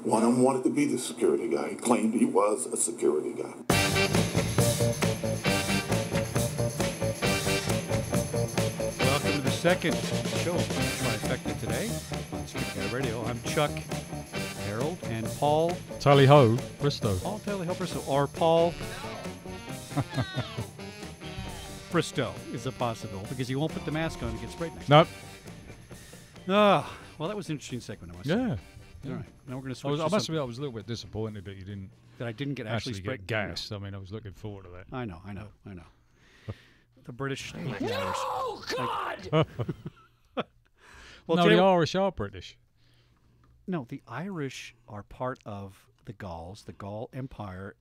One of them wanted to be the security guy. He claimed he was a security guy. Welcome to the second show of Trifecta today on Security Radio. I'm Chuck Harold and Paul Tally-ho, Bristow. Paul Tally-ho Bristow, or Paul Bristow is a possible because he won't put the mask on and get sprayed next. Nope. Ah, well, that was an interesting segment, I must say. Yeah. All right, now we're going to switch. I must admit, I was a little bit disappointed that you didn't that I didn't get actually get gassed. I mean, I was looking forward to that. I know. The British. No, God! Well, no, the Irish are British. No, the Irish are part of the Gauls. The Gaul Empire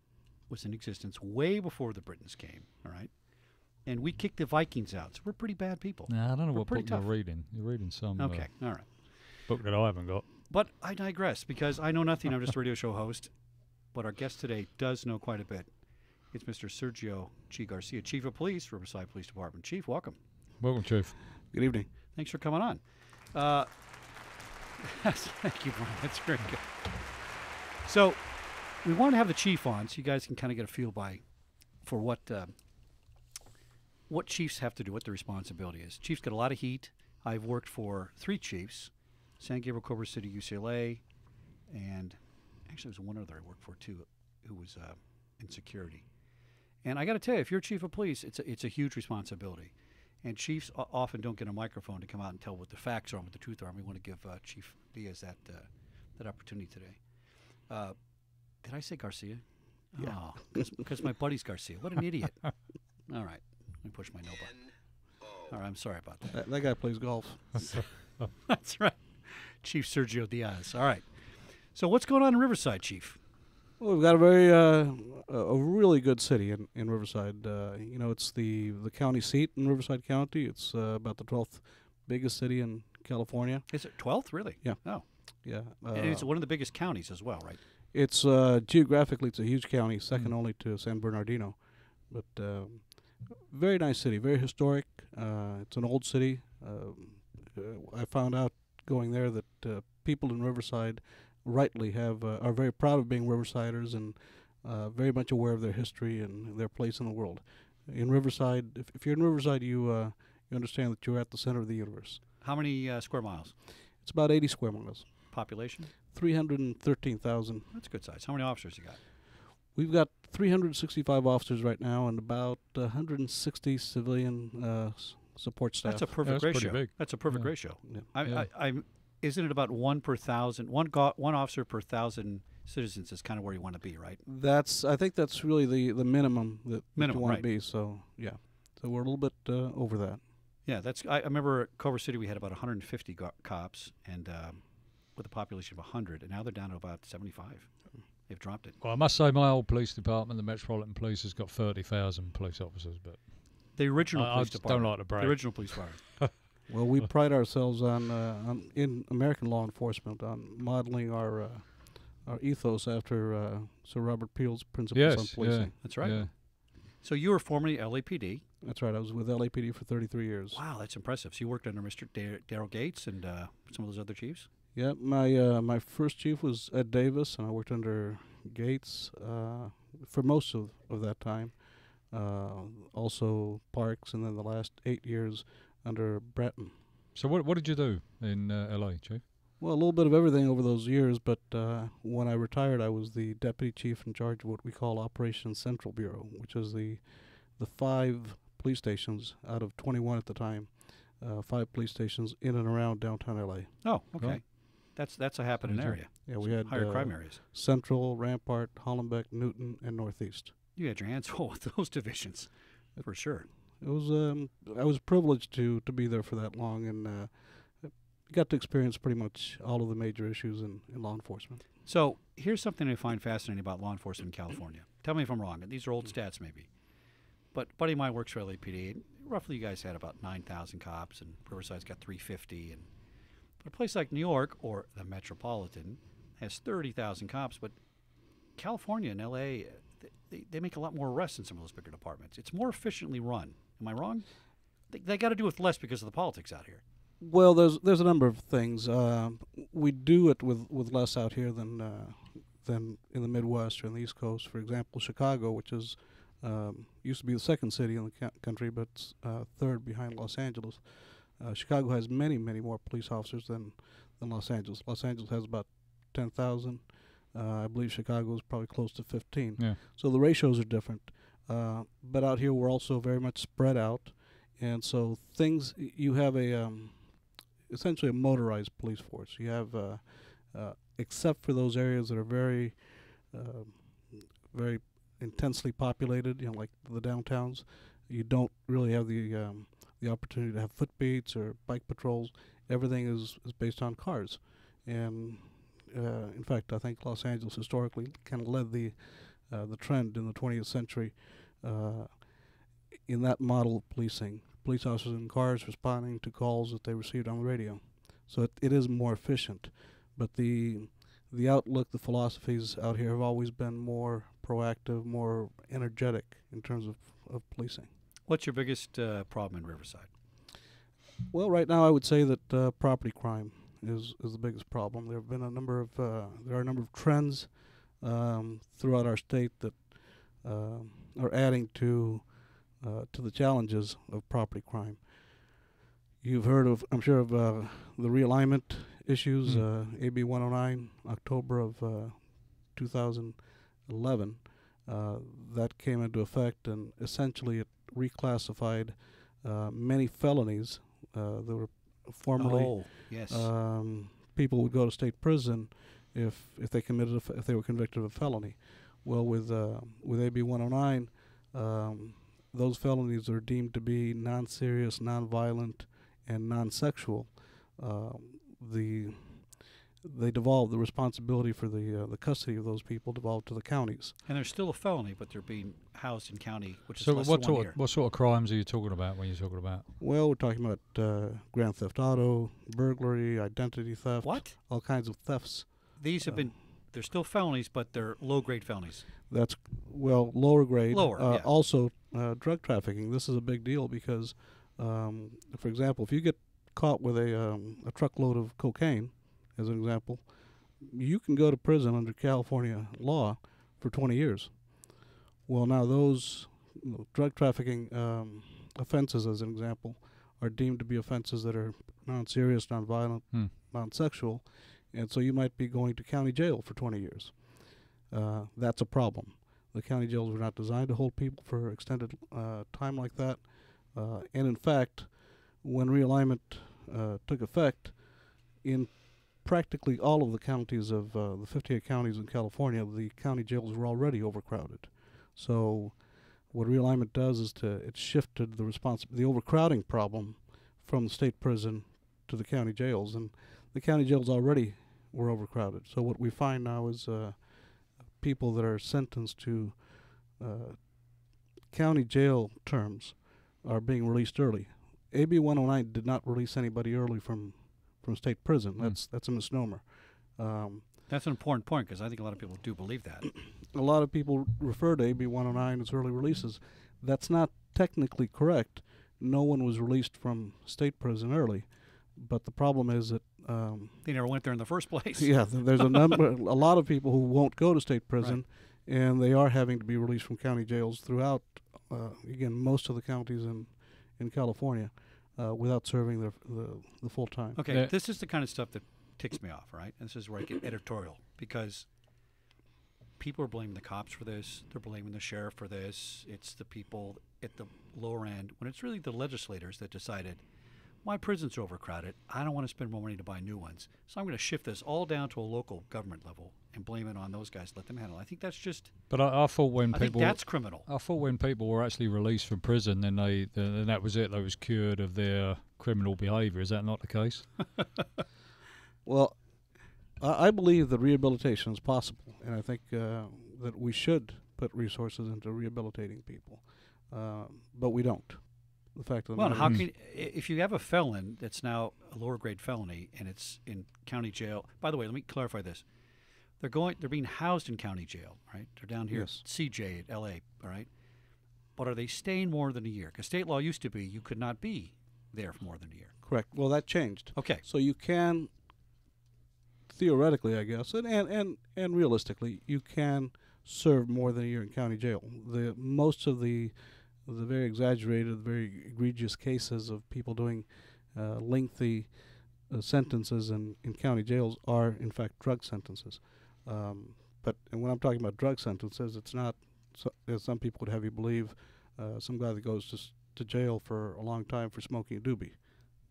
was in existence way before the Britons came, all right? And we kicked the Vikings out, so we're pretty bad people. Nah, I don't know what book tough. you're reading. You're reading some Okay, all right. book that I haven't got. But I digress because I know nothing. I'm just a radio show host. But our guest today does know quite a bit. It's Mr. Sergio G. Garcia, Chief of Police, Riverside Police Department. Chief, welcome. Welcome, Chief. Good evening. Thanks for coming on. Thank you, Brian. That's very good. So we want to have the chief on so you guys can kind of get a feel for what chiefs have to do, what their responsibility is. Chiefs get a lot of heat. I've worked for 3 chiefs, San Gabriel, Culver City, UCLA, and actually there was one other I worked for too who was in security. And I got to tell you, if you're chief of police, it's a huge responsibility. And chiefs often don't get a microphone to come out and tell what the facts are and what the truth are. And we want to give Chief Diaz that opportunity today. Did I say Garcia? Yeah. Oh, because my buddy's Garcia. What an idiot. All right. Let me push my no button. All right, I'm sorry about that. That guy plays golf. That's right. Chief Sergio Diaz. All right. So what's going on in Riverside, Chief? Well, we've got a really good city in Riverside. It's the county seat in Riverside County. It's about the 12th biggest city in California. Is it 12th, really? Yeah. Oh. Yeah. And it's one of the biggest counties as well, right? It's geographically, it's a huge county, second only to San Bernardino. But very nice city, very historic. It's an old city. I found out going there that people in Riverside rightly are very proud of being Riversiders and very much aware of their history and their place in the world. In Riverside, if you're in Riverside, you understand that you're at the center of the universe. How many square miles? It's about 80 square miles. Population? 313,000. That's a good size. How many officers you got? We've got 365 officers right now and about 160 civilian support staff. That's a perfect That's ratio. pretty big. That's a perfect ratio. Yeah. Isn't it about one per thousand? One officer per 1,000 citizens is kind of where you want to be, right? I think that's really the minimum that you want right. to be. So yeah, so we're a little bit over that. Yeah, I remember at Culver City we had about 150 cops, and with a population of 100, and now they're down to about 75. They've dropped it. Well, I must say my old police department, the Metropolitan Police, has got 30,000 police officers, but the original I police just department. don't like to brag. The original police department. Well, we pride ourselves on in American law enforcement on modeling our ethos after Sir Robert Peel's principles on policing. Yeah, That's right. Yeah. So you were formerly LAPD. That's right. I was with LAPD for 33 years. Wow, that's impressive. So you worked under Mr. Daryl Gates and some of those other chiefs? Yeah, my first chief was Ed Davis, and I worked under Gates for most of that time. Also Parks, and then the last 8 years under Bratton. So what did you do in LA, Chief? Well, a little bit of everything over those years, but when I retired, I was the deputy chief in charge of what we call Operations Central Bureau, which is the 5 police stations out of 21 at the time, 5 police stations in and around downtown LA. Oh, okay. Right. That's a happening area. Yeah, we had higher crime areas. Central, Rampart, Hollenbeck, Newton, and Northeast. You had your hands full with those divisions, for sure. It was I was privileged to be there for that long, and got to experience pretty much all of the major issues in law enforcement. So here's something I find fascinating about law enforcement in California. Tell me if I'm wrong. These are old stats maybe. But a buddy of mine works for LAPD. And roughly you guys had about 9,000 cops, and Riverside's got 350. But a place like New York or the Metropolitan has 30,000 cops. But California and LA, they make a lot more arrests than some of those bigger departments. It's more efficiently run. Am I wrong? They got to do with less because of the politics out here. Well, there's a number of things. We do it with less out here than in the Midwest or in the East Coast. For example, Chicago, which is used to be the second city in the country, but it's third behind Los Angeles. Chicago has many more police officers than Los Angeles. Los Angeles has about 10,000. I believe Chicago is probably close to 15. Yeah. So the ratios are different. But out here, we're also very much spread out, and so you have essentially a motorized police force. You have, except for those areas that are very intensely populated, like the downtowns, you don't really have the opportunity to have foot beats or bike patrols. Everything is based on cars, and in fact, I think Los Angeles historically kind of led the trend in the 20th century in that model of policing. Police officers in cars responding to calls that they received on the radio. So it is more efficient, but the outlook, the philosophies out here have always been more proactive, more energetic in terms of policing. What's your biggest problem in Riverside? Well, right now I would say that property crime is the biggest problem. There have been a number of trends throughout our state that are adding to the challenges of property crime. You've heard of, I'm sure, of the realignment issues, AB 109, October of 2011. That came into effect, and essentially it reclassified many felonies that were formerly people would go to state prison if they were convicted of a felony. Well, with AB 109, those felonies are deemed to be non-serious, non-violent, and non-sexual. They devolve the responsibility for the custody of those people devolved to the counties. And they're still a felony, but they're being housed in county, which So is less than 1 year. what sort of crimes are you talking about when you're talking about? Well, we're talking about grand theft auto, burglary, identity theft. What? All kinds of thefts. These have been, they're still felonies, but they're low-grade felonies. That's, lower grade. Lower, yeah. Also, drug trafficking. This is a big deal because, for example, if you get caught with a truckload of cocaine, as an example, you can go to prison under California law for 20 years. Well, now those drug trafficking offenses, as an example, are deemed to be offenses that are non-serious, non-violent, non-sexual, and so you might be going to county jail for 20 years. That's a problem. The county jails were not designed to hold people for extended time like that, and in fact, when realignment took effect, in practically all of the counties of the 58 counties in California, the county jails were already overcrowded. So what realignment does is it shifted the overcrowding problem from the state prison to the county jails, and the county jails already were overcrowded. So what we find now is people that are sentenced to county jail terms are being released early. AB 109 did not release anybody early from state prison. That's a misnomer. That's an important point because I think a lot of people do believe that. A lot of people refer to AB 109 as early releases. That's not technically correct. No one was released from state prison early, but the problem is that they never went there in the first place. Yeah, there's a lot of people who won't go to state prison, right, and they are having to be released from county jails throughout, again, most of the counties in California. Without serving the full time. Okay, this is the kind of stuff that ticks me off, right? And this is where I get editorial, because people are blaming the cops for this. They're blaming the sheriff for this. It's the people at the lower end, when it's really the legislators that decided, my prisons are overcrowded. I don't want to spend more money to buy new ones. So I'm going to shift this all down to a local government level and blame it on those guys. Let them handle it. I think that's just... But I thought when I think that's criminal. I thought when people were actually released from prison, then that was it. They was cured of their criminal behaviour. Is that not the case? Well, I believe that rehabilitation is possible, and I think that we should put resources into rehabilitating people, but we don't. The fact of the matter. Well, how can, if you have a felon that's now a lower grade felony and it's in county jail? By the way, let me clarify this: they're being housed in county jail, right? They're down here, yes, CJ at LA, all right. But are they staying more than a year? Because state law used to be you could not be there for more than a year. Correct. Well, that changed. Okay. So you can, theoretically, I guess, and realistically, you can serve more than a year in county jail. Most of the very exaggerated, very egregious cases of people doing lengthy sentences in county jails are, in fact, drug sentences. But and when I'm talking about drug sentences, it's not, as some people would have you believe, some guy that goes to jail for a long time for smoking a doobie.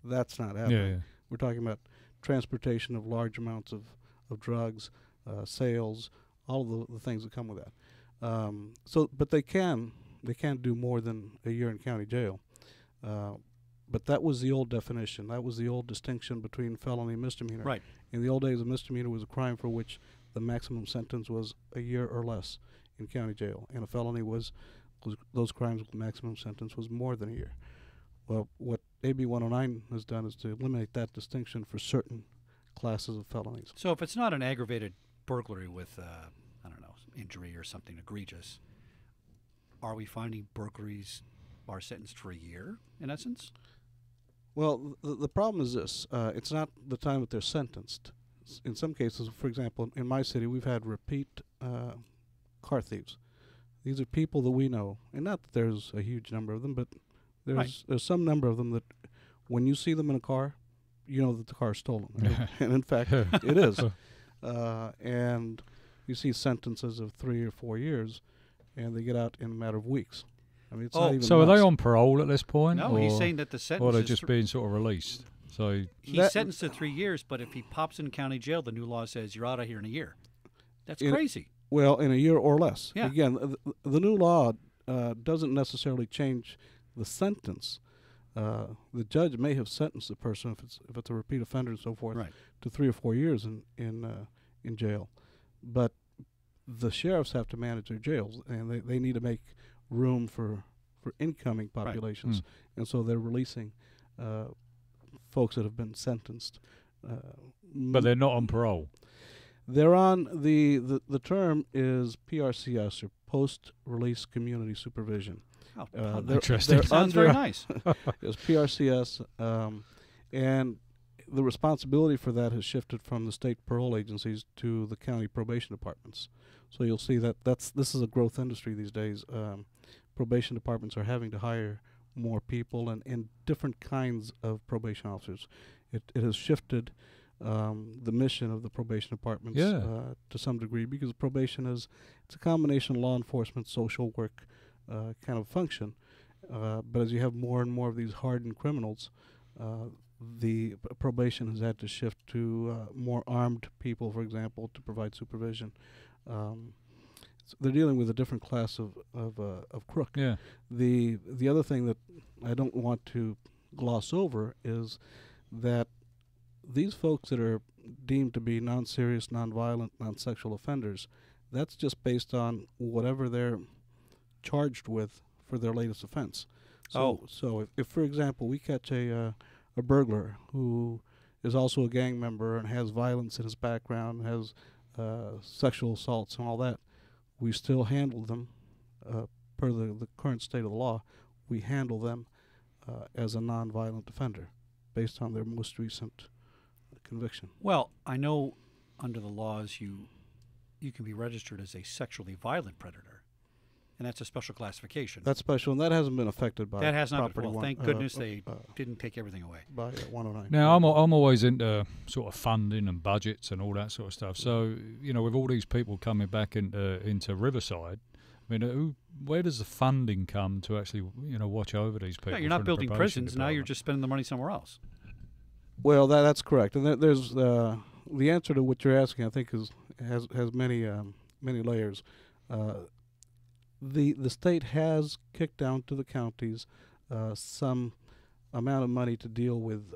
That's not happening. Yeah, yeah. We're talking about transportation of large amounts of drugs, sales, all of the things that come with that. But they can do more than a year in county jail. But that was the old definition. That was the old distinction between felony and misdemeanor. Right. In the old days, a misdemeanor was a crime for which the maximum sentence was a year or less in county jail, and a felony was those crimes with the maximum sentence was more than a year. Well, what AB 109 has done is to eliminate that distinction for certain classes of felonies. So if it's not an aggravated burglary with, I don't know, injury or something egregious, are we finding burglaries are sentenced for a year, in essence? Well, the problem is this. It's not the time that they're sentenced. In some cases, for example, in my city, we've had repeat car thieves. These are people that we know, and not that there's a huge number of them, but there's some number of them that when you see them in a car, you know that the car is stolen. And in fact, it is. And you see sentences of 3 or 4 years, and they get out in a matter of weeks. I mean, it's not even so are they months. on parole at this point? No, he's saying that the sentence or they're is just being sort of released. So he's sentenced to 3 years, but if he pops in county jail, the new law says you're out of here in a year. That's crazy. Well, in a year or less. Yeah. Again, the new law doesn't necessarily change the sentence. The judge may have sentenced the person, if it's a repeat offender and so forth, Right. to 3 or 4 years in jail. But the sheriffs have to manage their jails, and they need to make room for incoming populations, and so they're releasing folks that have been sentenced. but they're not on parole. They're on the term is PRCS, or post-release community supervision. Oh, interesting. Sounds very nice. It's PRCS, and the responsibility for that has shifted from the state parole agencies to the county probation departments. So you'll see that this is a growth industry these days. Probation departments are having to hire more people and different kinds of probation officers. It has shifted the mission of the probation departments to some degree, because probation it's a combination of law enforcement, social work kind of function. But as you have more and more of these hardened criminals, the probation has had to shift to more armed people, for example, to provide supervision. So they're dealing with a different class of crook. Yeah. The other thing that I don't want to gloss over is that these folks that are deemed to be non-serious, non-violent, non-sexual offenders, that's just based on whatever they're charged with for their latest offense. So if for example, we catch a burglar who is also a gang member and has violence in his background, has sexual assaults and all that, we still handle them per the current state of the law. We handle them as a non-violent offender based on their most recent conviction. Well, I know under the laws you can be registered as a sexually violent predator, and that's a special classification. That's special, and that hasn't been affected by that has not property been. Well, one, thank goodness they didn't take everything away. by 109. Now, I'm always into sort of funding and budgets and all that sort of stuff. So, with all these people coming back into Riverside, I mean, where does the funding come to actually, watch over these people? No, you're not from the building probation prisons. Now you're department? just spending the money somewhere else. Well, that's correct, and there's the answer to what you're asking. I think has many layers. The state has kicked down to the counties some amount of money to deal with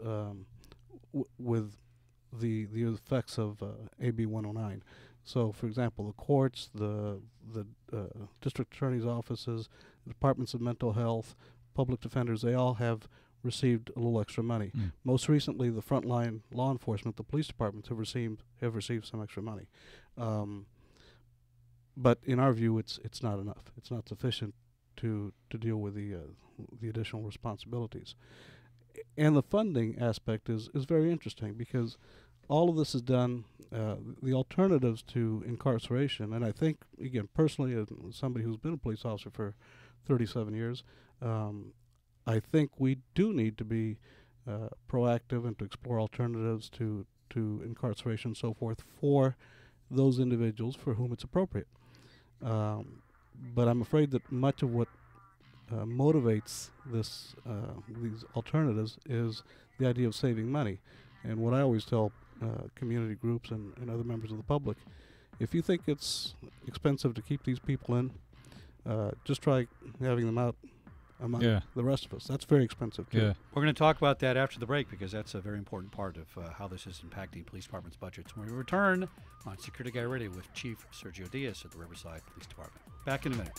the effects of AB 109. So, for example, the courts, the district attorney's offices, the departments of mental health, public defenders, they all have received a little extra money. Most recently, the frontline law enforcement, the police departments have received some extra money. But in our view, it's not enough. It's not sufficient to deal with the additional responsibilities. And the funding aspect is very interesting because all of this is done, the alternatives to incarceration, and I think, again, personally, as somebody who's been a police officer for 37 years, I think we do need to be proactive and to explore alternatives to incarceration and so forth for those individuals for whom it's appropriate. But I'm afraid that much of what motivates these alternatives is the idea of saving money. And what I always tell community groups and other members of the public, if you think it's expensive to keep these people in, just try having them out among the rest of us. That's very expensive too. Yeah. We're going to talk about that after the break because that's a very important part of how this is impacting police departments' budgets. When we return on Security Guy Radio with Chief Sergio Diaz at the Riverside Police Department. Back in a minute.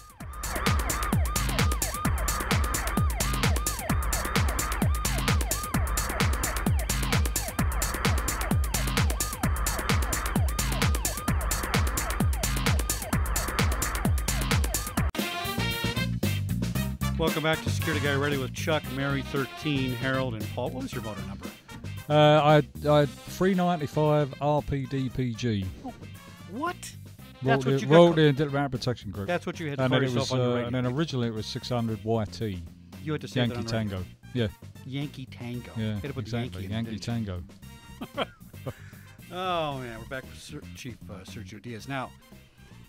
Welcome back to Security Guy Radio with Chuck, Mary 13, Harold, and Paul. What was your motor number? I had 395 RPDPG. What? Rolled That's what you rolled in the Ramp Protection Group. That's what you had to And call then, it yourself was, on your radio. and then originally it was 600 YT. You had to say Yankee that on Tango. radio. Yeah, Yankee Tango. yeah, You had to put exactly. Yankee in, didn't you? Tango. Oh, man. We're back with Chief Sergio Diaz. Now,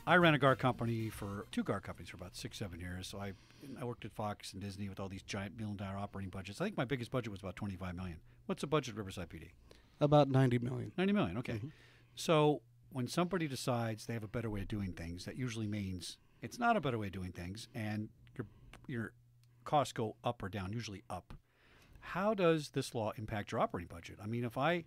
I ran two guard companies for about 6-7 years. So I worked at Fox and Disney with all these giant $1 million operating budgets. I think my biggest budget was about $25 million. What's the budget at Riverside PD? About 90 million. 90 million, okay. Mm-hmm. So when somebody decides they have a better way of doing things, that usually means it's not a better way of doing things, and your costs go up or down, usually up. How does this law impact your operating budget? I mean, if I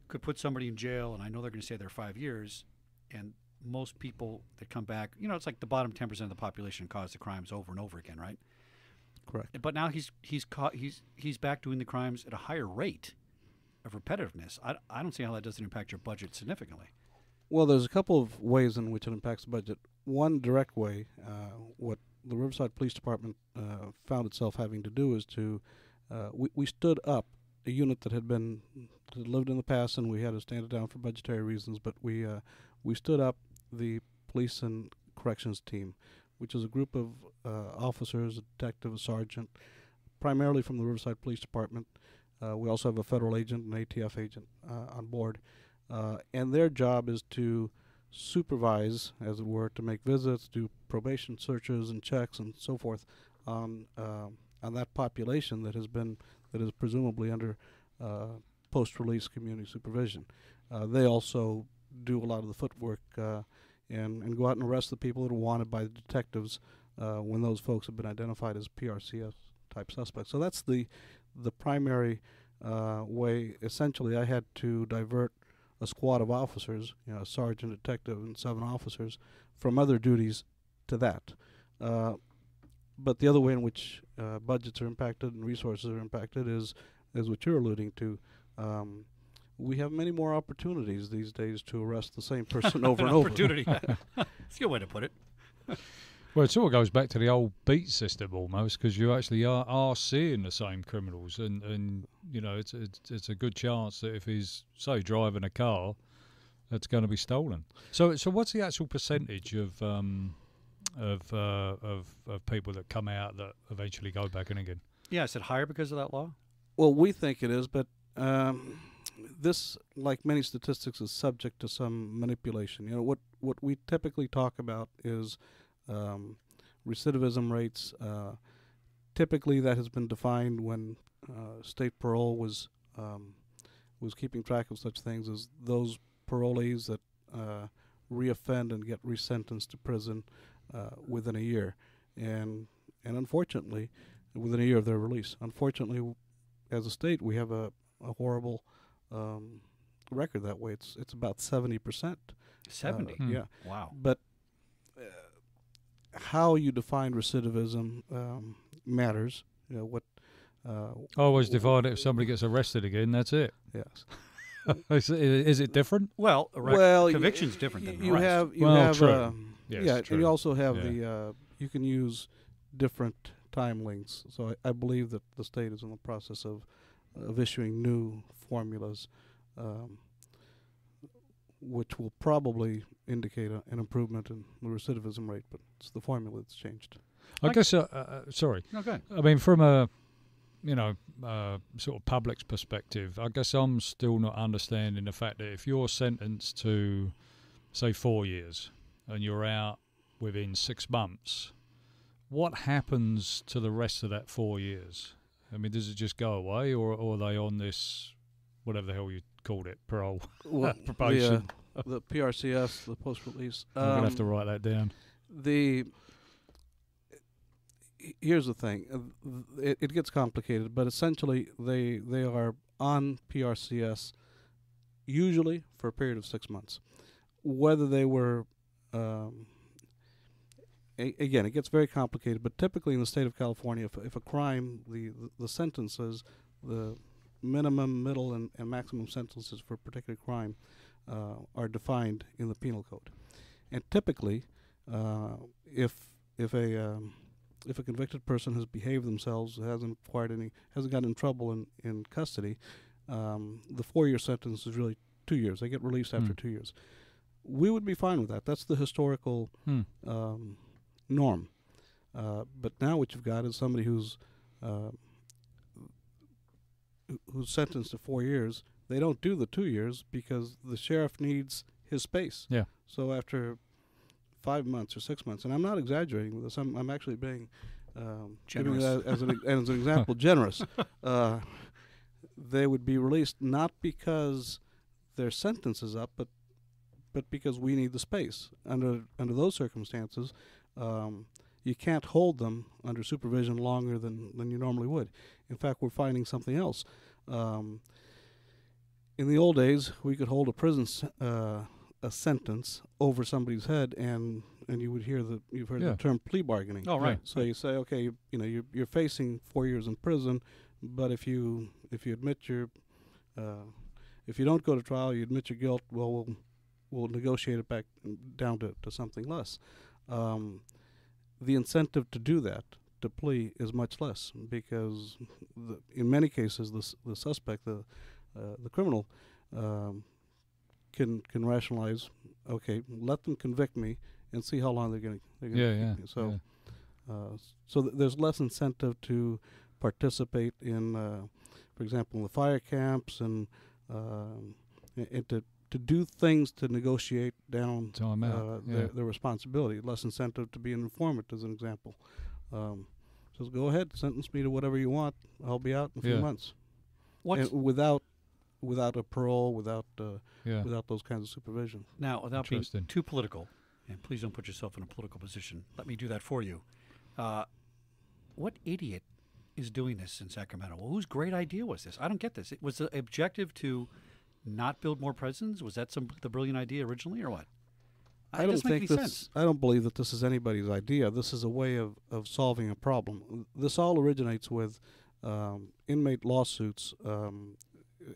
could put somebody in jail and I know they're going to stay there 5 years, and most people that come back, it's like the bottom 10% of the population cause the crimes over and over again, right? Correct. But now he's back doing the crimes at a higher rate of repetitiveness. I don't see how that doesn't impact your budget significantly. Well, there's a couple of ways in which it impacts the budget. One direct way, what the Riverside Police Department found itself having to do is we stood up a unit that had lived in the past, and we had to stand it down for budgetary reasons, but we stood up the police and corrections team, which is a group of officers, a detective, a sergeant, primarily from the Riverside Police Department. We also have a federal agent, an ATF agent on board. And their job is to supervise, as it were, to make visits, do probation searches and checks and so forth on that population that is presumably under post-release community supervision. They also do a lot of the footwork and go out and arrest the people that are wanted by the detectives when those folks have been identified as PRCS type suspects. So that's the primary way. Essentially, I had to divert a squad of officers, a sergeant, detective, and 7 officers from other duties to that. But the other way in which budgets are impacted and resources are impacted is what you're alluding to. We have many more opportunities these days to arrest the same person over and over. Opportunity. That's a good way to put it. Well, it sort of goes back to the old beat system almost, because you actually are seeing the same criminals, and it's a good chance that if he's, say, driving a car, that's going to be stolen. So what's the actual percentage of people that come out that eventually go back in again? Yeah, is it higher because of that law? Well, we think it is, but this, like many statistics, is subject to some manipulation. What we typically talk about is recidivism rates. Typically, that has been defined when state parole was keeping track of such things as those parolees that reoffend and get resentenced to prison within a year, and unfortunately, within a year of their release. Unfortunately, as a state, we have a horrible record that way. It's about 70%. 70. Yeah. Wow. But how you define recidivism matters. What I always divide it if somebody gets arrested again, that's it. yes. Is it different? Well, conviction's different than you arrest. have true. Yes, and you also have Yeah. you can use different time links. So I believe that the state is in the process of of issuing new formulas, which will probably indicate an improvement in the recidivism rate, but it's the formula that's changed. I guess, sorry. No, go ahead. I mean, from a, sort of public's perspective, I guess I'm still not understanding the fact that if you're sentenced to, say, 4 years and you're out within 6 months, what happens to the rest of that 4 years? I mean, does it just go away, or are they on this, whatever the hell you called it, parole, probation? The PRCS, the post-release. I'm going to have to write that down. Here's the thing. It gets complicated, but essentially they are on PRCS usually for a period of 6 months. Whether they were... again, it gets very complicated, but typically in the state of California, if a crime, the sentences, the minimum, middle, and maximum sentences for a particular crime are defined in the penal code. And typically, if a convicted person has behaved themselves, hasn't gotten in trouble in custody, the 4-year sentence is really 2 years. They get released after 2 years. We would be fine with that. That's the historical norm. But now what you've got is somebody who's sentenced to 4 years. They don't do the 2 years because the sheriff needs his space. Yeah. So after 5 months or 6 months, and I'm not exaggerating with this, I'm actually being giving it as an example, generous. They would be released not because their sentence is up, but because we need the space. Under those circumstances, you can't hold them under supervision longer than you normally would. In fact, we're finding something else. In the old days, we could hold a prison a sentence over somebody's head, and you would hear you've heard the term plea bargaining. Oh, right. So you say, okay, you're facing 4 years in prison, but if you admit if you don't go to trial, you admit your guilt. Well, we'll negotiate it back down to something less. The incentive to do that, to plea, is much less because in many cases the suspect, the criminal, can rationalize. Okay, let them convict me and see how long they're going to keep me. So, there's less incentive to participate in, for example, in the fire camps and to do things to negotiate down their responsibility. Less incentive to be an informant, as an example. So go ahead, sentence me to whatever you want. I'll be out in a few months. Without a parole, without those kinds of supervision. Now, without being too political, and please don't put yourself in a political position, let me do that for you. What idiot is doing this in Sacramento? Well, whose great idea was this? I don't get this. Was the objective to not build more prisons? Was that the brilliant idea originally, or what? I don't believe that this is anybody's idea. This is a way of solving a problem. This all originates with inmate lawsuits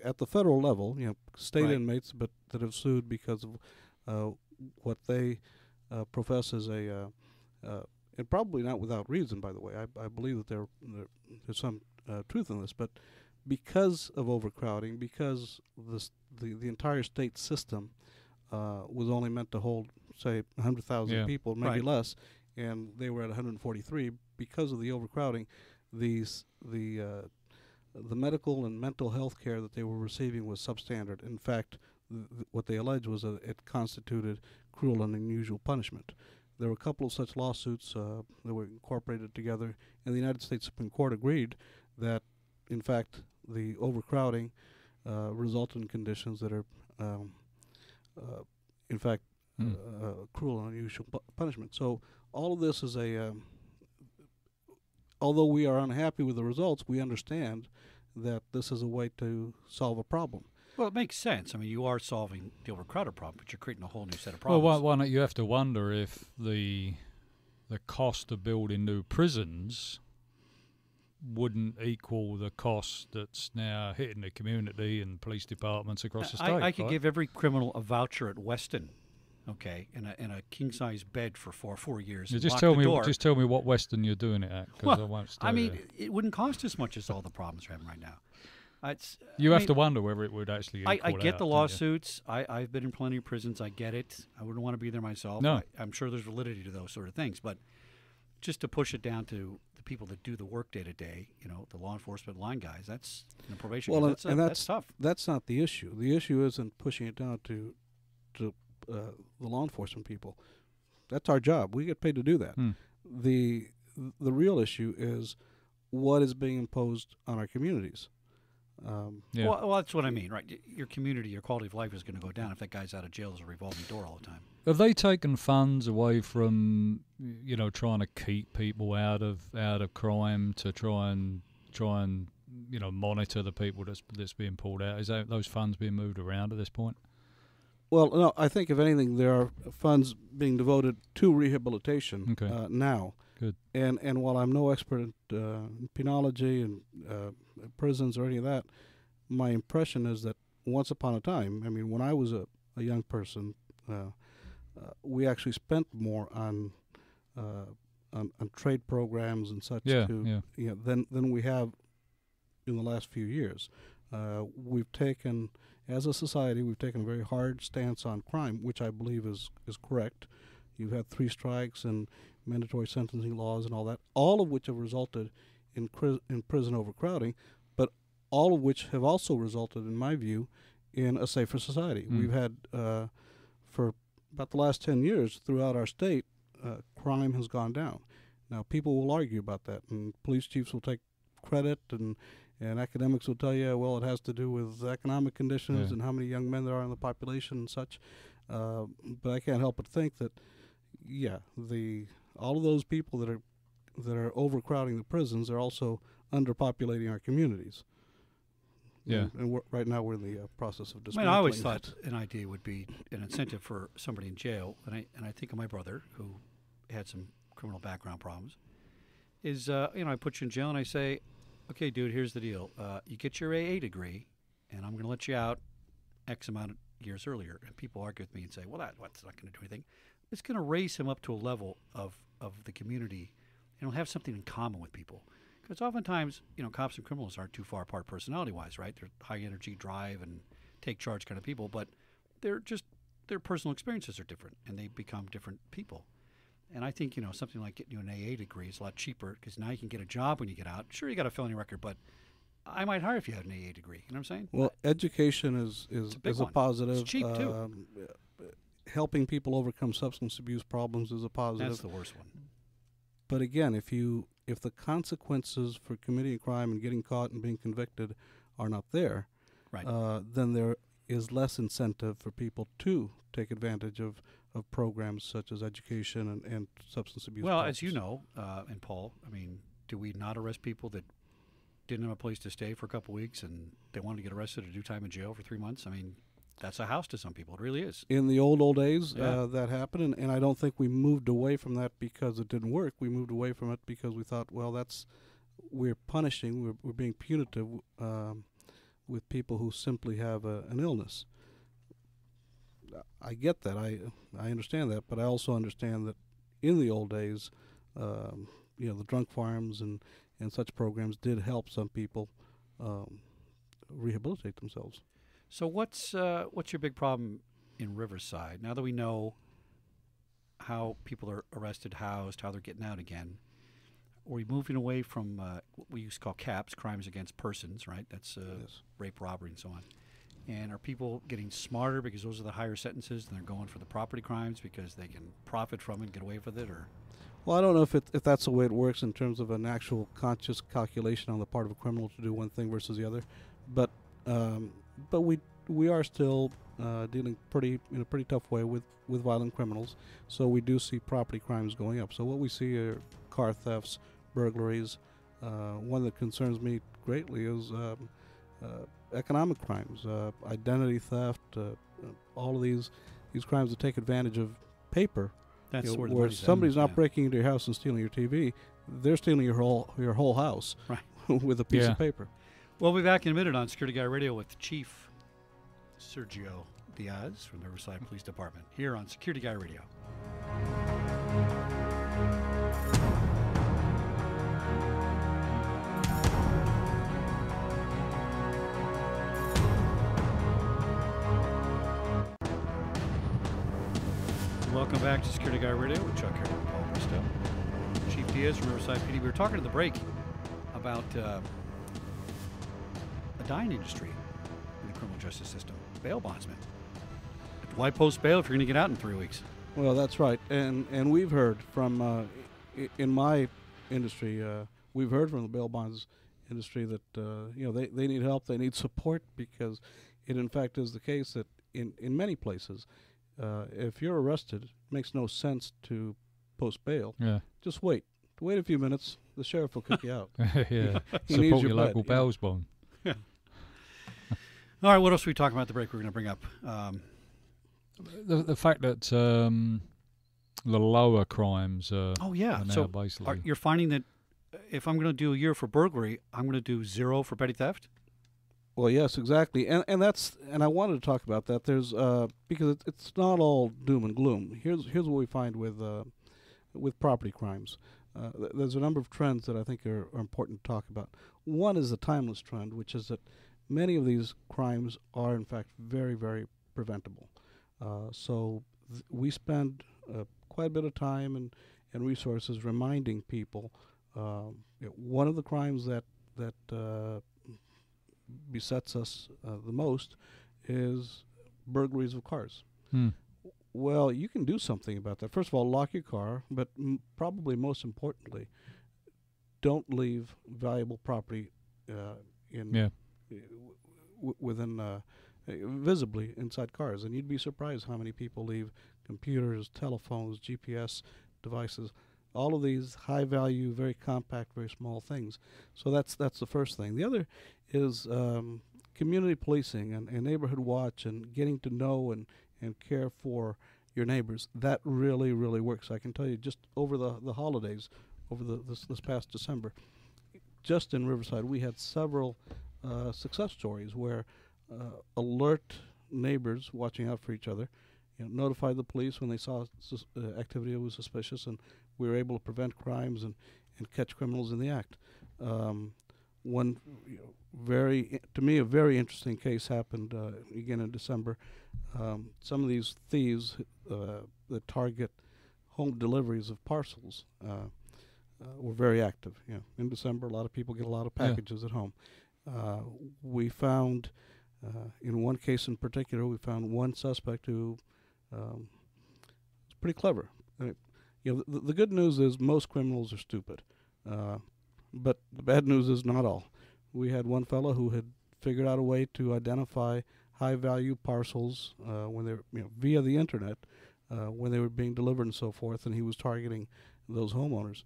at the federal level. State inmates, but that have sued because of what they profess as and probably not without reason, by the way. I believe that there's some truth in this, but because of overcrowding, because the entire state system was only meant to hold, say, 100,000 people, maybe less, and they were at 143. Because of the overcrowding, the medical and mental health care that they were receiving was substandard. In fact, what they alleged was that it constituted cruel and unusual punishment. There were a couple of such lawsuits that were incorporated together, and the United States Supreme Court agreed that, in fact, the overcrowding resulted in conditions that are, in fact, cruel and unusual punishment. So all of this is although we are unhappy with the results, we understand that this is a way to solve a problem. Well, it makes sense. I mean, you are solving the overcrowded problem, but you're creating a whole new set of problems. Well, why not? You have to wonder if the cost of building new prisons wouldn't equal the cost that's now hitting the community and police departments across the state. I could give every criminal a voucher at Weston, okay, in a king-size bed for 4 years. Yeah, just tell me what Weston you're doing it at, because I won't stay I mean, there. it wouldn't cost as much as all the problems we're having right now. You have to wonder whether it would actually. I equal get out, the don't you? lawsuits. I've been in plenty of prisons. I get it. I wouldn't want to be there myself. No. I'm sure there's validity to those sort of things, but just to push it down to the people that do the work day to day, the law enforcement line guys, that's probation. Well, guys, that's tough. That's not the issue. The issue isn't pushing it down to the law enforcement people. That's our job. We get paid to do that. The real issue is what is being imposed on our communities. Yeah. Well, that's what I mean, right? Your community, your quality of life is going to go down if that guy's out of jail. There's a revolving door all the time. Have they taken funds away from trying to keep people out of crime to try and monitor the people that's being pulled out? Is those funds being moved around at this point? Well, no. I think if anything, there are funds being devoted to rehabilitation now. Good. And while I'm no expert in penology and prisons or any of that, my impression is that once upon a time, I mean, when I was a young person, we actually spent more on trade programs and such than we have in the last few years. We've taken, as a society, a very hard stance on crime, which I believe is correct. You've had 3 strikes and mandatory sentencing laws and all that, all of which have resulted in prison overcrowding, but all of which have also resulted, in my view, in a safer society. We've had, for about the last 10 years, throughout our state, crime has gone down. Now, people will argue about that, and police chiefs will take credit, and academics will tell you, well, it has to do with economic conditions and how many young men there are in the population and such. But I can't help but think that, all of those people that are overcrowding the prisons are also underpopulating our communities. Yeah. And right now we're in the process of I dismantling mean, I always that. thought an idea would be an incentive for somebody in jail, and I think of my brother who had some criminal background problems. Is I put you in jail and I say, okay, dude, here's the deal. You get your AA degree, and I'm going to let you out X amount of years earlier. And people argue with me and say, well, that's not going to do anything. It's going to raise him up to a level of the community, and he'll have something in common with people. Because oftentimes, cops and criminals aren't too far apart personality-wise, right? They're high-energy, drive, and take-charge kind of people, but their personal experiences are different, and they become different people. And I think, something like getting you an AA degree is a lot cheaper because now you can get a job when you get out. Sure, you got a felony record, but I might hire if you had an AA degree. You know what I'm saying? Well, education is a positive. It's cheap, too. Helping people overcome substance abuse problems is a positive. That's the worst one. But again, if the consequences for committing a crime and getting caught and being convicted are not there, right, then there is less incentive for people to take advantage of programs such as education and substance abuse. Well, problems. as you know, and Paul, I mean, do we not arrest people that didn't have a place to stay for a couple weeks and they wanted to get arrested to do time in jail for 3 months? I mean, that's a house to some people. It really is. In the old days, that happened, and I don't think we moved away from that because it didn't work. We moved away from it because we thought, well, we're punishing, we're being punitive with people who simply have an illness. I get that. I understand that, but I also understand that in the old days, the drunk farms and such programs did help some people rehabilitate themselves. So what's your big problem in Riverside? Now that we know how people are arrested, housed, how they're getting out again, are we moving away from what we used to call CAPS, crimes against persons, right? That's Yes. rape, robbery, and so on. And are people getting smarter because those are the higher sentences and they're going for the property crimes because they can profit from it and get away with it? Or Well, I don't know if that's the way it works in terms of an actual conscious calculation on the part of a criminal to do one thing versus the other, but we are still dealing in a pretty tough way with violent criminals. So we do see property crimes going up. So what we see are car thefts, burglaries. One that concerns me greatly is economic crimes, identity theft. All of these crimes that take advantage of paper. that's where the where money's at. somebody's not Yeah. breaking into your house and stealing your TV, they're stealing your whole house Right. with a piece Yeah. of paper. We'll be back in a minute on Security Guy Radio with Chief Sergio Diaz from the Riverside Police Department here on Security Guy Radio. Welcome back to Security Guy Radio with Chuck Harris and Paul Bristow. Chief Diaz from Riverside PD. We were talking at the break about the dying industry in the criminal justice system. Bail bondsmen. Why post bail if you're going to get out in 3 weeks? Well, that's right, and we've heard from in my industry, we've heard from the bail bonds industry that they need help, they need support, because it in fact is the case that in many places, if you're arrested, it makes no sense to post bail. Yeah. Just wait a few minutes. The sheriff will kick you out. Yeah. He needs Support your local bed, bail bond. All right, what else are we talking about at the break we're going to bring up? The fact that the lower crimes are now so basically... you're finding that if I'm going to do a year for burglary, I'm going to do 0 for petty theft? Well, yes, exactly, and I wanted to talk about that. There's because it's not all doom and gloom. Here's what we find with property crimes. There's a number of trends that I think are important to talk about. One is the timeless trend, which is that many of these crimes are in fact very, very preventable. So we spend quite a bit of time and resources reminding people. One of the crimes that besets us the most is burglaries of cars. Well, you can do something about that. First of all, lock your car, but probably most importantly, don't leave valuable property within visibly inside cars. And you'd be surprised how many people leave computers, telephones, GPS devices, all of these high value, very compact, very small things. So that's the first thing. The other is community policing and neighborhood watch and getting to know and care for your neighbors. That really, really works. I can tell you, just over the holidays, over this past December, just in Riverside, we had several success stories where alert neighbors watching out for each other, notified the police when they saw activity that was suspicious, and we were able to prevent crimes and catch criminals in the act. One to me, a very interesting case happened again in December. Some of these thieves that target home deliveries of parcels were very active. In December, a lot of people get a lot of packages at home. We found, in one case in particular, we found one suspect who was pretty clever. The good news is most criminals are stupid, but the bad news is not all. We had one fellow who had figured out a way to identify high-value parcels when they were, via the internet, when they were being delivered and so forth, and he was targeting those homeowners.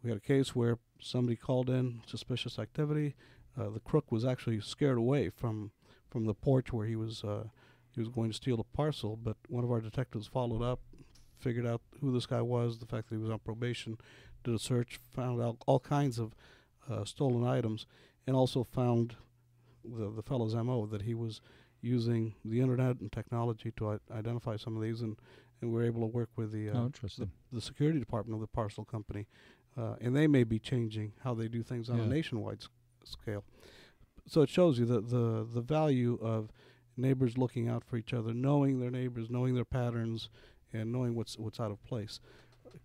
We had a case where somebody called in suspicious activity. The crook was actually scared away from the porch where he was going to steal a parcel, but one of our detectives followed up, figured out who this guy was, the fact that he was on probation, did a search, found out all kinds of stolen items, and also found the fellow's MO, that he was using the internet and technology to identify some of these, and we were able to work with the security department of the parcel company, and they may be changing how they do things on a nationwide scale. So it shows you the value of neighbors looking out for each other, knowing their neighbors, knowing their patterns, and knowing what's out of place.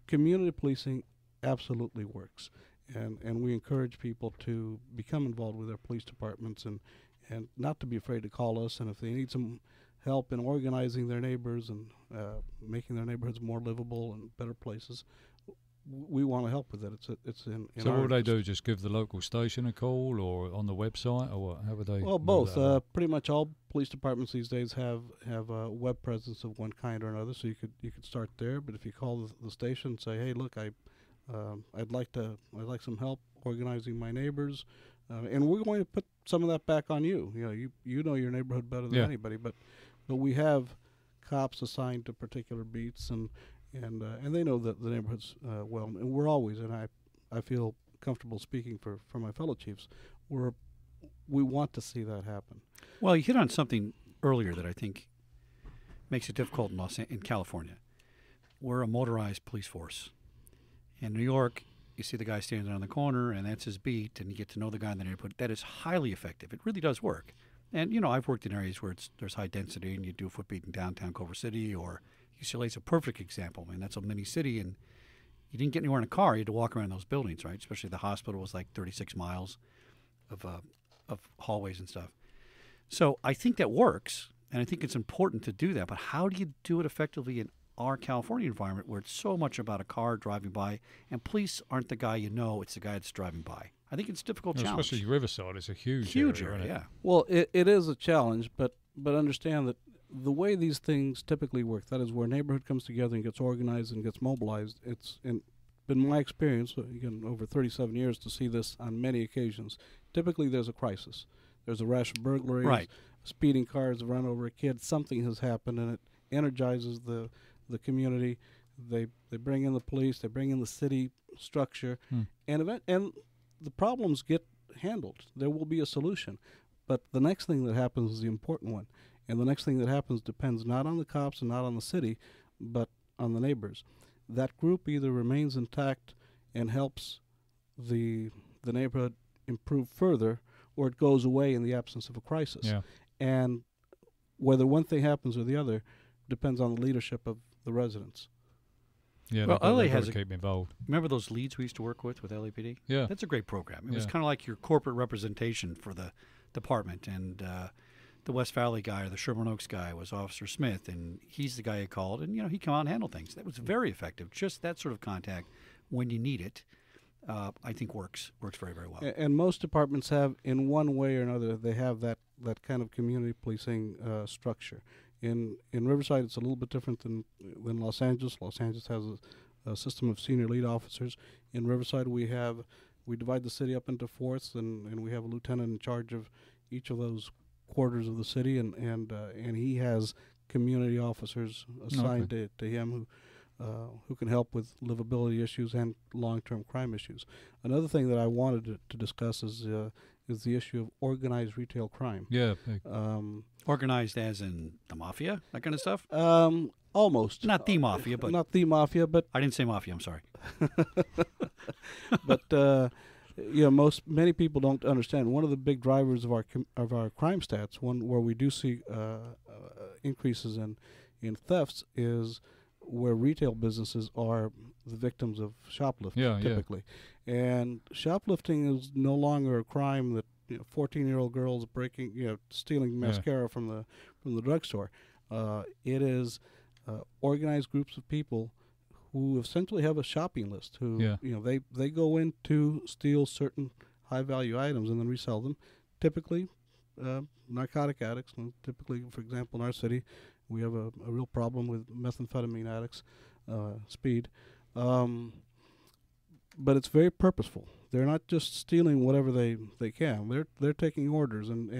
Community policing absolutely works, and we encourage people to become involved with their police departments and not to be afraid to call us. And if they need some help in organizing their neighbors and making their neighborhoods more livable and better places, we want to help with that. It's in so our what would they interest. do? Just give the local station a call, or on the website, or what? How would they? Well, do both. that? Pretty much all police departments these days have a web presence of one kind or another. So you could start there. But if you call the station and say, "Hey, look, I'd like some help organizing my neighbors," and we're going to put some of that back on you. You know your neighborhood better than anybody. But we have cops assigned to particular beats, and they know the neighborhoods well. And we're always, and I feel comfortable speaking for my fellow chiefs, we want to see that happen. Well, you hit on something earlier that I think makes it difficult in California. We're a motorized police force. In New York, you see the guy standing on the corner, and that's his beat, and you get to know the guy in the neighborhood. That is highly effective. It really does work. And, I've worked in areas where there's high density and you do a foot beat in downtown Culver City, or UCLA is a perfect example. I mean, that's a mini city, and you didn't get anywhere in a car. You had to walk around those buildings, right? Especially the hospital was like 36 miles of hallways and stuff. So I think that works, and I think it's important to do that. But how do you do it effectively in our California environment where it's so much about a car driving by, and police aren't the guy it's the guy that's driving by? I think it's a difficult challenge. Especially Riverside, it's a huge area, isn't it? yeah. Well, it is a challenge, but understand that the way these things typically work, that is where a neighborhood comes together and gets organized and gets mobilized, it's been my experience, again, over 37 years, to see this on many occasions. Typically there's a crisis. There's a rash of burglaries, right. Speeding cars run over a kid, something has happened, and it energizes the community. They bring in the police, they bring in the city structure, and the problems get handled. There will be a solution. But the next thing that happens is the important one. And the next thing that happens depends not on the cops and not on the city, but on the neighbors. That group either remains intact and helps the neighborhood improve further, or it goes away in the absence of a crisis. Yeah. And whether one thing happens or the other depends on the leadership of the residents. Yeah, well, LA has to keep me involved. Remember those leads we used to work with LAPD? Yeah. That's a great program. It was kind of like your corporate representation for the department. And the West Valley guy or the Sherman Oaks guy was Officer Smith, and he's the guy you called, and he'd come out and handle things. That was very effective. Just that sort of contact when you need it, I think works very, very well. And most departments have, in one way or another, they have that kind of community policing structure. In Riverside, it's a little bit different than Los Angeles. Los Angeles has a system of senior lead officers. In Riverside, we divide the city up into fourths, and we have a lieutenant in charge of each of those quarters of the city, and he has community officers assigned to him who can help with livability issues and long-term crime issues. Another thing that I wanted to discuss is the issue of organized retail crime. Yeah. Organized as in the mafia, that kind of stuff? Almost. Not the mafia, but... Not the mafia, but... I didn't say mafia, I'm sorry. But... many people don't understand. One of the big drivers of our crime stats, one where we do see increases in thefts, is where retail businesses are the victims of shoplifting, typically. Yeah. And shoplifting is no longer a crime that 14-year-old girls stealing mascara from the drugstore. It is organized groups of people who essentially have a shopping list, who they go in to steal certain high-value items and then resell them. Typically, narcotic addicts. Typically, for example, in our city, we have a real problem with methamphetamine addicts, speed. But it's very purposeful. They're not just stealing whatever they can. They're taking orders and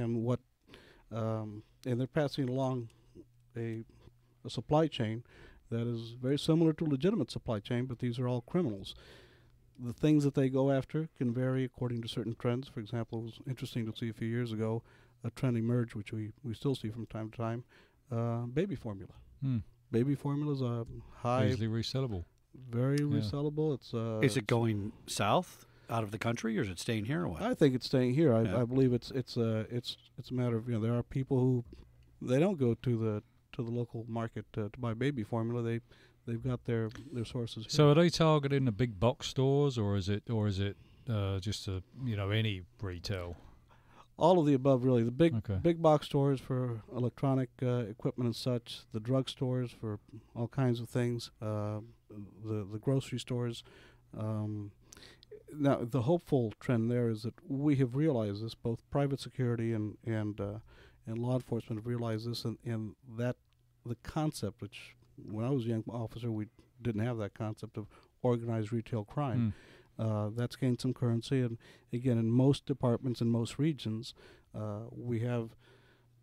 they're passing along a supply chain that is very similar to a legitimate supply chain, but these are all criminals. The things that they go after can vary according to certain trends. For example, it was interesting to see a few years ago a trend emerge, which we still see from time to time, baby formula. Baby formula is a high... easily resellable. Very resellable. It's is it going south out of the country, or is it staying here, or what? I think it's staying here. I believe it's a matter of there are people who they don't go to the local market to buy baby formula. They've got their sources here. So are they targeting the big box stores, or is it just any retail? All of the above, really. The big box stores for electronic equipment and such. The drug stores for all kinds of things. The grocery stores. Now, the hopeful trend there is that we have realized this. Both private security and law enforcement have realized this, and that the concept, which when I was a young officer, we didn't have that concept of organized retail crime. That's gained some currency, and again, in most departments in most regions, we have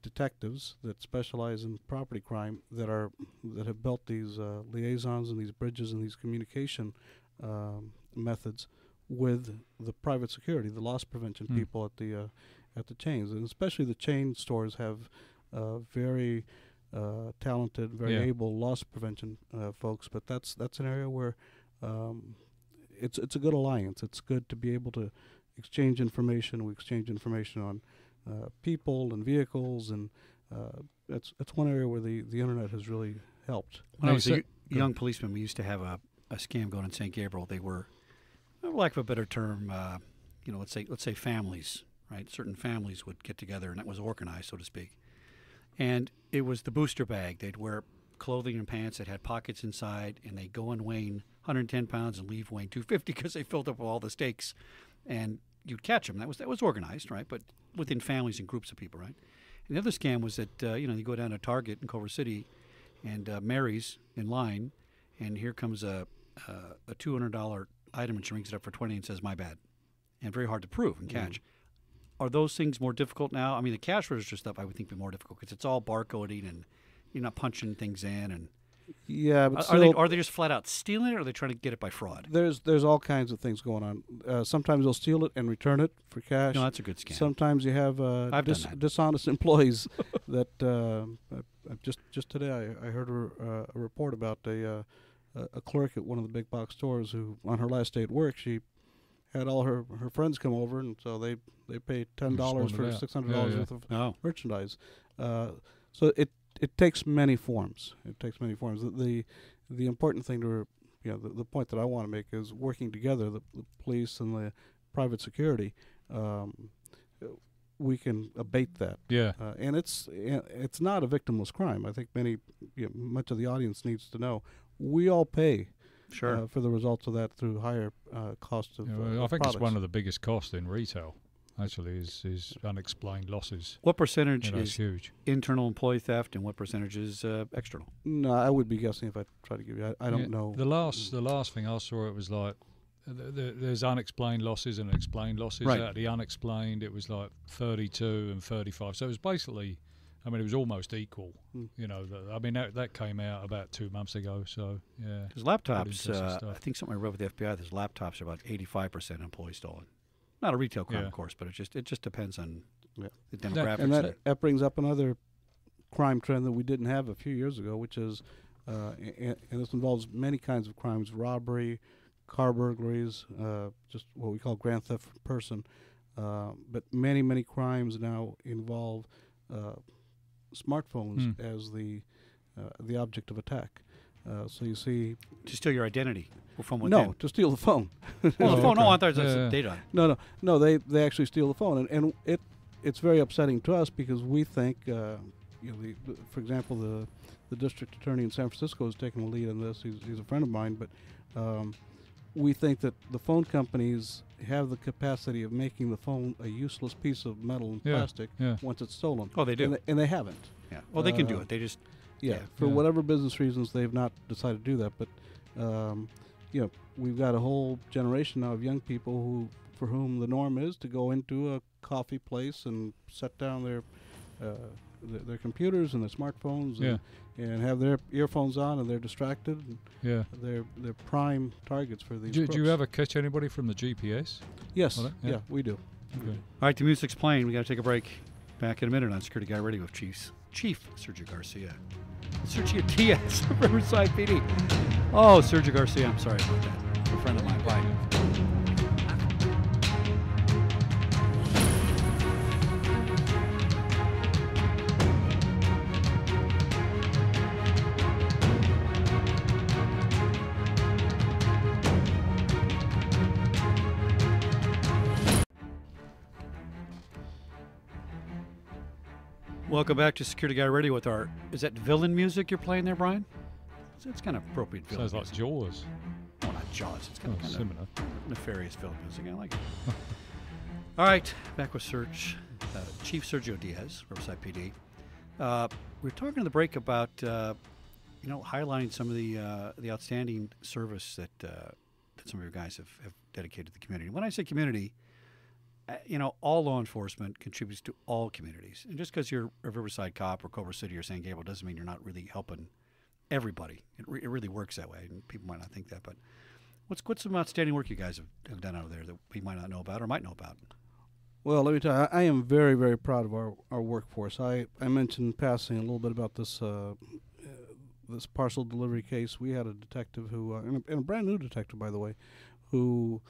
detectives that specialize in property crime that have built these liaisons and these bridges and these communication methods with the private security, the loss prevention people at the chains, and especially the chain stores have very talented, very able loss prevention folks. But that's an area where it's a good alliance. It's good to be able to exchange information. We exchange information on people and vehicles, and that's one area where the internet has really helped. When I was so- a young policeman, we used to have a scam going in St. Gabriel. They were, for lack of a better term, let's say families, right? Certain families would get together, and that was organized, so to speak. And it was the booster bag. They'd wear clothing and pants that had pockets inside, and they'd go and weighing 110 pounds and leave weighing 250 because they filled up all the steaks, and you'd catch them. That was organized, right? But within families and groups of people, right? And the other scam was that you go down to Target in Culver City, and Mary's in line, and here comes a $200 item, and she rings it up for 20 and says, "My bad," and very hard to prove and catch. Are those things more difficult now? I mean, the cash register stuff I would think would be more difficult because it's all barcoding and you're not punching things in. And Yeah, but are they just flat out stealing it, or are they trying to get it by fraud? there's all kinds of things going on. Sometimes they'll steal it and return it for cash. No, that's a good scam. Sometimes you have I've done that. dishonest employees that just today I heard a report about a clerk at one of the big box stores who, on her last day at work, she had all her friends come over, and so they paid $10 for $600 worth of merchandise. So it takes many forms. It takes many forms. The important thing the point that I want to make is working together, the police and the private security. We can abate that. Yeah. And it's not a victimless crime. I think much of the audience needs to know we all pay for the results of that through higher costs of I think products. it's one of the biggest costs in retail. Actually, is unexplained losses. What percentage It's is huge. internal employee theft, and what percentage is external? No, I would be guessing if I try to give you. I don't know. The last thing I saw, it was like there's unexplained losses and explained losses. Right. Out of the unexplained, it was like 32 and 35. So it was basically, I mean, it was almost equal. That came out about 2 months ago. So yeah. Because Pretty laptops, interesting stuff. I think something I read with the FBI. There's laptops are about 85% employee stolen. Not a retail crime, of course, but it just depends on the demographics. And that brings up another crime trend that we didn't have a few years ago, which is, and this involves many kinds of crimes: robbery, car burglaries, just what we call grand theft person. But many crimes now involve smartphones as the object of attack. So you see, to steal your identity from within. no, to steal the phone. Oh, the phone. okay. Oh, I thought that's Yeah. data. No, they actually steal the phone, and it's very upsetting to us because we think, for example, the district attorney in San Francisco is taking the lead on this. He's a friend of mine, but we think that the phone companies have the capacity of making the phone a useless piece of metal and plastic once it's stolen. Oh, they do. and they haven't. Yeah. Well, they can do it. They just For whatever business reasons, they've not decided to do that. But we've got a whole generation now of young people for whom the norm is to go into a coffee place and set down their computers and their smartphones and have their earphones on, and they're distracted. And they're prime targets for these. Do crooks. you ever catch anybody from the GPS? Yes. Well, Yeah, we do. Okay. All right, the music's playing. We got to take a break. Back in a minute on Security Guy Radio with Chief Sergio Garcia. Sergio Diaz, Riverside PD. Oh, Sergio Garcia, I'm sorry about that. A friend of mine. Bye. Welcome back to Security Guy Radio with our, is that villain music you're playing there, Brian? It's kind of appropriate villain Sounds like music. Jaws. Oh, not Jaws. It's kind of Similar. nefarious villain music. I like it. All right, back with Chief Sergio Diaz, Riverside PD. We were talking in the break about, highlighting some of the outstanding service that some of your guys have dedicated to the community. When I say community, all law enforcement contributes to all communities. And just because you're a Riverside cop or Culver City or San Gabriel doesn't mean you're not really helping everybody. It really works that way, and people might not think that. But what's some outstanding work you guys have done out there that we might not know about or might know about? Well, let me tell you, I am very, very proud of our workforce. I mentioned in passing a little bit about this this parcel delivery case. We had a detective who, and a brand new detective, by the way, who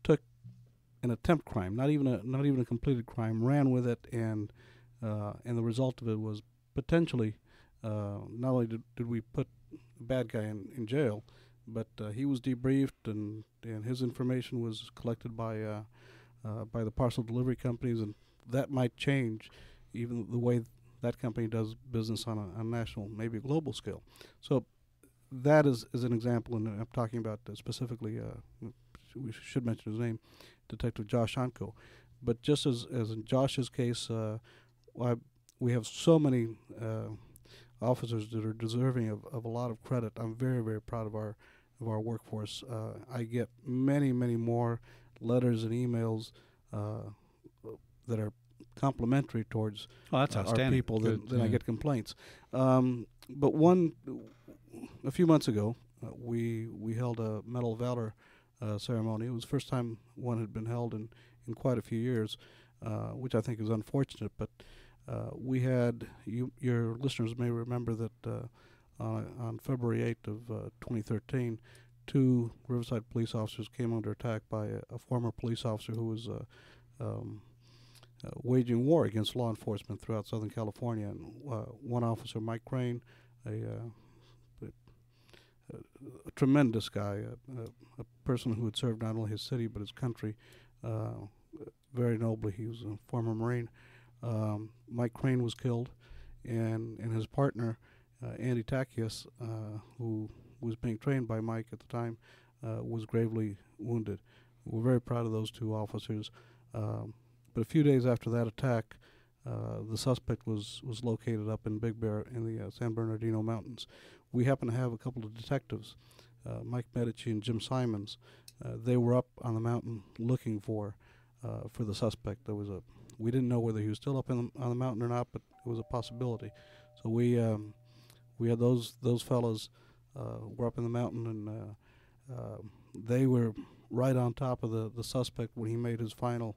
took an attempt crime, not even a completed crime, ran with it, and the result of it was potentially not only did we put the bad guy in jail, but he was debriefed, and his information was collected by the parcel delivery companies, and that might change even the way that company does business on a national, maybe a global scale. So that is an example, and I'm talking about specifically, we should mention his name, Detective Josh Onko. But just as in Josh's case, we have so many officers that are deserving of a lot of credit. I'm very, very proud of our workforce. I get many, many more letters and emails that are complimentary towards that's our outstanding. people than I yeah. get complaints. But a few months ago, we held a Medal of Valor ceremony. It was the first time one had been held in quite a few years, which I think is unfortunate. But we had, your listeners may remember that on February 8th of 2013, 2 Riverside police officers came under attack by a former police officer who was waging war against law enforcement throughout Southern California. And one officer, Mike Crain, a tremendous guy, a person who had served not only his city but his country very nobly. He was a former Marine. Mike Crain was killed, and his partner, Andy Takias, who was being trained by Mike at the time, was gravely wounded. We're very proud of those 2 officers. But a few days after that attack, the suspect was located up in Big Bear in the San Bernardino Mountains. We happen to have a couple of detectives, Mike Medici and Jim Simons. They were up on the mountain looking for the suspect. We didn't know whether he was still up on the mountain or not, but it was a possibility. So we had those fellows were up in the mountain, and they were right on top of the suspect when he made his final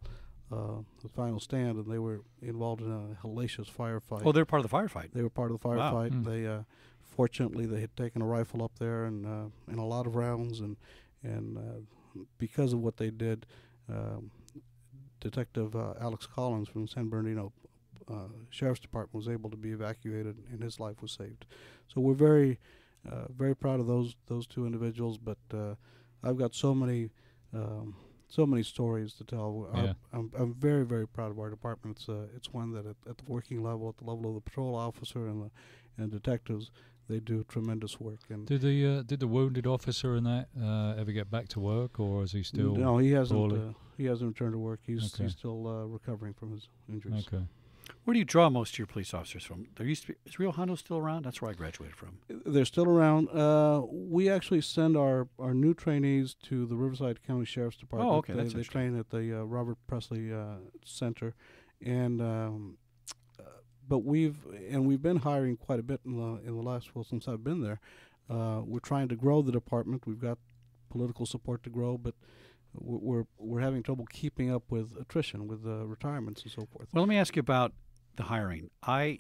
stand, and they were involved in a hellacious firefight. Oh, they're part of the firefight. They were part of the Wow. firefight. They fortunately they had taken a rifle up there and a lot of rounds, and because of what they did, Detective Alex Collins from the San Bernardino Sheriff's Department was able to be evacuated, and his life was saved. So we're very very proud of those 2 individuals. But I've got so many stories to tell. Yeah. I'm very, very proud of our department. It's one that at the working level, at the level of the patrol officer and detectives, they do tremendous work. And Did the wounded officer in that ever get back to work, or is he still? No, he hasn't. poorly? He hasn't returned to work. He's Okay. still recovering from his injuries. Okay. Where do you draw most of your police officers from? There used to be. Is Rio Hondo still around? That's where I graduated from. They're still around. We actually send our new trainees to the Riverside County Sheriff's Department. Oh, okay, that's They interesting. train at the Robert Presley Center, and but we've been hiring quite a bit in the last, since I've been there. We're trying to grow the department. We've got political support to grow, but we're having trouble keeping up with attrition, with retirements and so forth. Well, let me ask you about the hiring. I'm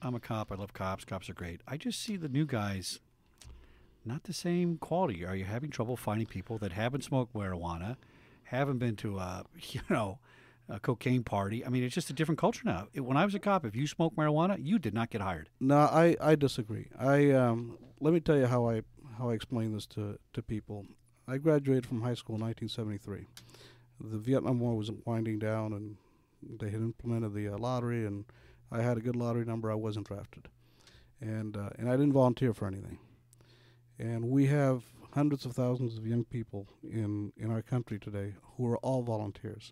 a cop. I love cops. Cops are great. I just see the new guys not the same quality. Are you having trouble finding people that haven't smoked marijuana, haven't been to a cocaine party? I mean, it's just a different culture now. When I was a cop, if you smoked marijuana, you did not get hired. No, I disagree. Let me tell you how I explain this to people. I graduated from high school in 1973. The Vietnam War was winding down, and they had implemented the lottery, and I had a good lottery number. I wasn't drafted, and I didn't volunteer for anything. And we have hundreds of thousands of young people in our country today who are all volunteers,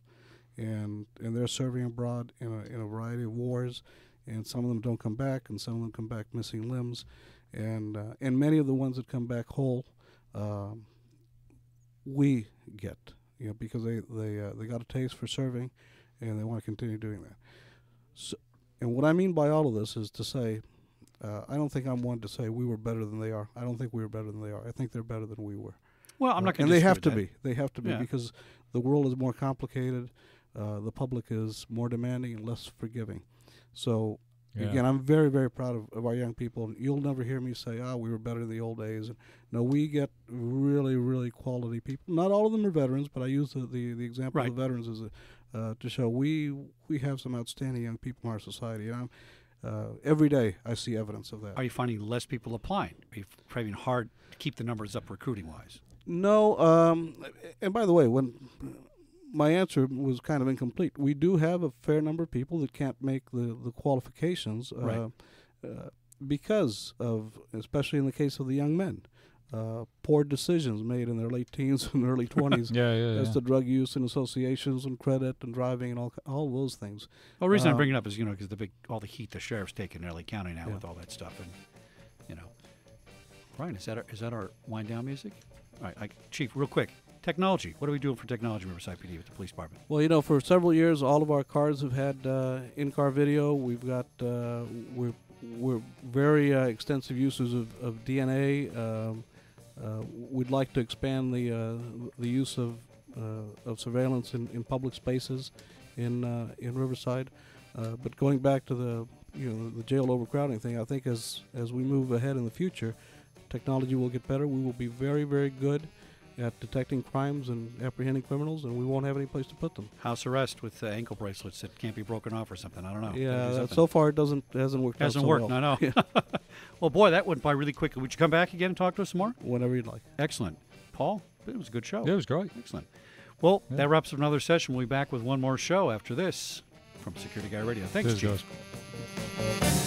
and they're serving abroad in a variety of wars, and some of them don't come back, and some of them come back missing limbs, and many of the ones that come back whole, we get, because they got a taste for serving, and they want to continue doing that. So, and what I mean by all of this is to say, I don't think I'm one to say we were better than they are. I don't think we were better than they are. I think they're better than we were. Well, I'm not going and to. they have to be. They have to be, Yeah. because the world is more complicated. The public is more demanding and less forgiving. So Yeah. Again, I'm very, very proud of our young people. You'll never hear me say, we were better in the old days. No, we get really, really quality people. Not all of them are veterans, but I use the example Right. of the veterans as to show we have some outstanding young people in our society. And every day I see evidence of that. Are you finding less people applying? Are you finding it hard to keep the numbers up recruiting-wise? No, and by the way, when my answer was kind of incomplete, we do have a fair number of people that can't make the qualifications Right. because of, especially in the case of the young men, poor decisions made in their late teens and early 20s Yeah, as to drug use and associations and credit and driving and all those things. Well, the reason I bring it up is, because all the heat the sheriff's taking in LA County now with all that stuff, and Brian, is that our wind down music? All right, Chief, real quick, technology. What are we doing for technology, Riverside PD, with the police department? Well, for several years, all of our cars have had in-car video. We've got we're very extensive users of DNA. We'd like to expand the use of surveillance in public spaces in Riverside. But going back to the jail overcrowding thing, I think as we move ahead in the future, technology will get better. We will be very, very good at detecting crimes and apprehending criminals, and we won't have any place to put them. House arrest with ankle bracelets that can't be broken off or something. I don't know. Yeah, so far it hasn't worked. Hasn't out so worked. well. I know. Well, boy, that went by really quickly. Would you come back again and talk to us some more? Whenever you'd like. Excellent, Paul. It was a good show. Yeah, it was great. Excellent. Well, that wraps up another session. We'll be back with one more show after this from Security Guy Radio. Thanks, Cheers, Chief. guys.